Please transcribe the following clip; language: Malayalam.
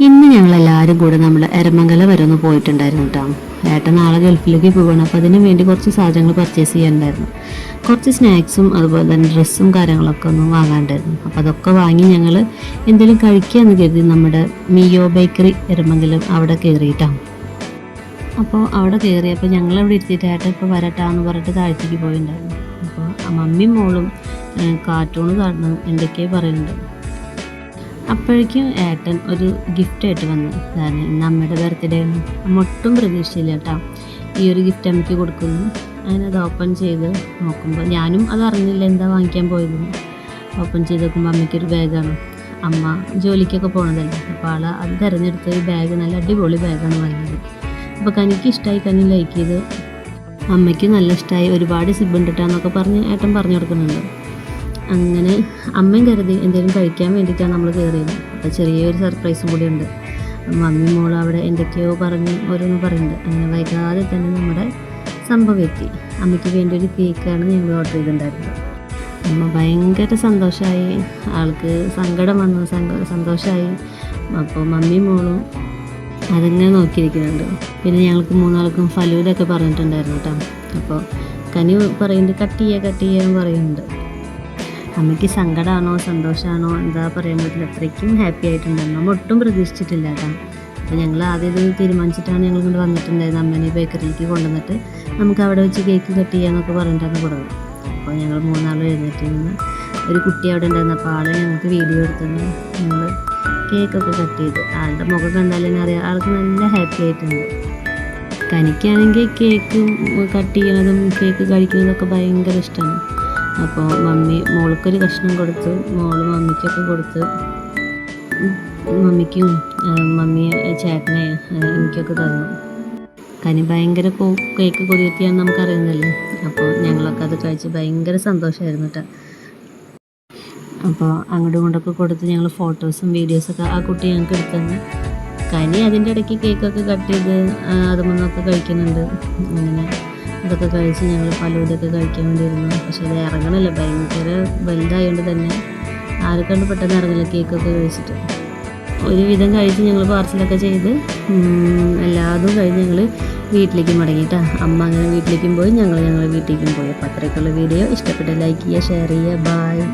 ഇന്ന് ഞങ്ങളെല്ലാവരും കൂടെ നമ്മൾ എരമംഗല വരെ ഒന്ന് പോയിട്ടുണ്ടായിരുന്നു കേട്ടോ. ഏട്ടൻ നാളെ ഗൾഫിലേക്ക് പോകണം. അപ്പോൾ അതിന് വേണ്ടി കുറച്ച് സാധനങ്ങൾ പർച്ചേസ് ചെയ്യാനുണ്ടായിരുന്നു. കുറച്ച് സ്നാക്സും അതുപോലെ തന്നെ ഡ്രസ്സും കാര്യങ്ങളൊക്കെ ഒന്ന് വാങ്ങാണ്ടായിരുന്നു. അപ്പോൾ അതൊക്കെ വാങ്ങി ഞങ്ങൾ എന്തെങ്കിലും കഴിക്കാമെന്ന് കരുതി നമ്മുടെ മിയോ ബേക്കറി എരമംഗലം അവിടെ കയറിയിട്ടാണ്. അപ്പോൾ അവിടെ കയറിയപ്പോൾ ഞങ്ങളവിടെ ഇരുത്തിയിട്ട് ഏട്ടൻ ഇപ്പോൾ വരട്ടാന്ന് പറഞ്ഞിട്ട് താഴത്തേക്ക് പോയിട്ടുണ്ടായിരുന്നു. അപ്പോൾ മമ്മിയും മോളും കാർട്ടൂൺ കാണണം എന്തൊക്കെയോ പറയുന്നുണ്ട്. അപ്പോഴേക്കും ഏട്ടൻ ഒരു ഗിഫ്റ്റായിട്ട് വന്നു. കാരണം ഇന്ന് അമ്മയുടെ ബർത്ത്ഡേ ആണ്. അമ്മ ഒട്ടും പ്രതീക്ഷിച്ചില്ല കേട്ടോ ഈ ഒരു ഗിഫ്റ്റ് അമ്മയ്ക്ക് കൊടുക്കുന്നു. അങ്ങനെ അത് ഓപ്പൺ ചെയ്ത് നോക്കുമ്പോൾ ഞാനും അത് അറിഞ്ഞില്ല എന്താ വാങ്ങിക്കാൻ പോയതെന്ന്. ഓപ്പൺ ചെയ്ത് നോക്കുമ്പോൾ അമ്മയ്ക്കൊരു ബാഗാണ്. അമ്മ ജോലിക്കൊക്കെ പോകണതല്ലേ, അപ്പോൾ അത് തിരഞ്ഞെടുത്ത ഒരു ബാഗ് നല്ല അടിപൊളി ബാഗാണ് വാങ്ങിയത്. അപ്പോൾ കനിക്ക് ഇഷ്ടമായി, കനി ലൈക്ക് ചെയ്ത്, അമ്മയ്ക്ക് നല്ല ഇഷ്ടമായി. ഒരുപാട് സിബ് ഉണ്ടിട്ടാന്നൊക്കെ പറഞ്ഞ് ഏട്ടൻ പറഞ്ഞു കൊടുക്കുന്നുണ്ട്. അങ്ങനെ അമ്മയും കരുതി എന്തെങ്കിലും കഴിക്കാൻ വേണ്ടിയിട്ടാണ് നമ്മൾ കയറിയത്. അപ്പോൾ ചെറിയൊരു സർപ്രൈസും കൂടി ഉണ്ട്. മമ്മി മോൾ അവിടെ എന്തൊക്കെയോ പറഞ്ഞ് ഓരോന്ന് പറയുന്നുണ്ട്. അങ്ങനെ വൈകാതെ തന്നെ നമ്മുടെ സംഭവം എത്തി. അമ്മയ്ക്ക് വേണ്ടി ഒരു കേക്കാണ് ഞങ്ങൾ ഓർഡർ ചെയ്തിട്ടുണ്ടായിരുന്നത്. അമ്മ ഭയങ്കര സന്തോഷമായി, ആൾക്ക് സങ്കടം വന്നു, സന്തോഷമായി. അപ്പോൾ മമ്മി മോളും അതിങ്ങനെ നോക്കിയിരിക്കുന്നുണ്ട്. പിന്നെ ഞങ്ങൾക്ക് മൂന്നാൾക്കും ഫലൂദൊക്കെ പറഞ്ഞിട്ടുണ്ടായിരുന്നു കേട്ടോ. അപ്പോൾ കനി പറയുന്നുണ്ട് കട്ട് ചെയ്യാൻ പറയുന്നുണ്ട്. അമ്മയ്ക്ക് സങ്കടമാണോ സന്തോഷമാണോ എന്താ പറയാൻ പറ്റില്ല, അത്രയ്ക്കും ഹാപ്പി ആയിട്ടുണ്ടായിരുന്നു. നമ്മൾ ഒട്ടും പ്രതീക്ഷിച്ചിട്ടില്ല കേട്ടോ. അപ്പോൾ ഞങ്ങൾ ആദ്യം ഇത് തീരുമാനിച്ചിട്ടാണ് ഞങ്ങൾ ഇങ്ങോട്ട് വന്നിട്ടുണ്ടായിരുന്നത്. അമ്മേനെ ബേക്കറിയിലേക്ക് കൊണ്ടുവന്നിട്ട് നമുക്ക് അവിടെ വെച്ച് കേക്ക് കട്ട് ചെയ്യാമെന്നൊക്കെ പറഞ്ഞിട്ടാണ് കൊടുത്തത്. അപ്പോൾ ഞങ്ങൾ മൂന്നാളും എഴുന്നേറ്റ് നിന്ന് ഒരു കുട്ടി അവിടെ ഉണ്ടായിരുന്നു. അപ്പോൾ ആൾ ഞങ്ങൾക്ക് വീഡിയോ എടുത്തത് ഞങ്ങൾ കേക്കൊക്കെ കട്ട് ചെയ്ത്. ആളുടെ മുഖം കണ്ടാലേ അറിയാം ആൾക്ക് നല്ല ഹാപ്പി ആയിട്ടുണ്ട്. കനിക്കാണെങ്കിൽ കേക്ക് കട്ട് ചെയ്യണതും കേക്ക് കഴിക്കുന്നതൊക്കെ ഭയങ്കര ഇഷ്ടമാണ്. അപ്പോൾ മമ്മി മോൾക്കൊരു കഷ്ണം കൊടുത്ത്, മോള് മമ്മിക്കൊക്കെ കൊടുത്ത്, മമ്മിക്കും മമ്മി ചേട്ടനെ എനിക്കൊക്കെ തന്നു. കനി ഭയങ്കര കേക്ക് കൊതിയെത്തിയാന്ന് നമുക്കറിയുന്നല്ലേ. അപ്പോൾ ഞങ്ങളൊക്കെ അത് കഴിച്ച് ഭയങ്കര സന്തോഷമായിരുന്നു കേട്ടോ. അപ്പോൾ അങ്ങോട്ടും ഇങ്ങോട്ടൊക്കെ കൊടുത്ത് ഞങ്ങൾ ഫോട്ടോസും വീഡിയോസൊക്കെ ആ കുട്ടി ഞങ്ങൾക്ക് എടുത്തുതന്നു. കനി അതിൻ്റെ ഇടയ്ക്ക് കേക്കൊക്കെ കട്ട് ചെയ്ത് അതുമൊന്നൊക്കെ കഴിക്കുന്നുണ്ട്. അങ്ങനെ അതൊക്കെ കഴിച്ച് ഞങ്ങൾ ഫലൂദയൊക്കെ കഴിക്കാൻ വേണ്ടിയിരുന്നു. പക്ഷേ അത് ഇറങ്ങണില്ല, ഭയങ്കര വലുതായതുകൊണ്ട് തന്നെ ആരെക്കൊണ്ട് പെട്ടെന്ന് ഇറങ്ങില്ല കേക്കൊക്കെ കഴിച്ചിട്ട്. ഒരുവിധം കഴിച്ച് ഞങ്ങൾ പാർസലൊക്കെ ചെയ്ത് എല്ലാതും കഴിഞ്ഞ് ഞങ്ങൾ വീട്ടിലേക്ക് മടങ്ങിയിട്ടാണ്. അമ്മ അങ്ങനെ വീട്ടിലേക്കും പോയി, ഞങ്ങൾ വീട്ടിലേക്കും പോയി. അപ്പോൾ അത്രയൊക്കെയുള്ള വീഡിയോ ഇഷ്ടപ്പെട്ട ലൈക്ക് ചെയ്യുക, ഷെയർ ചെയ്യുക. ബായ്.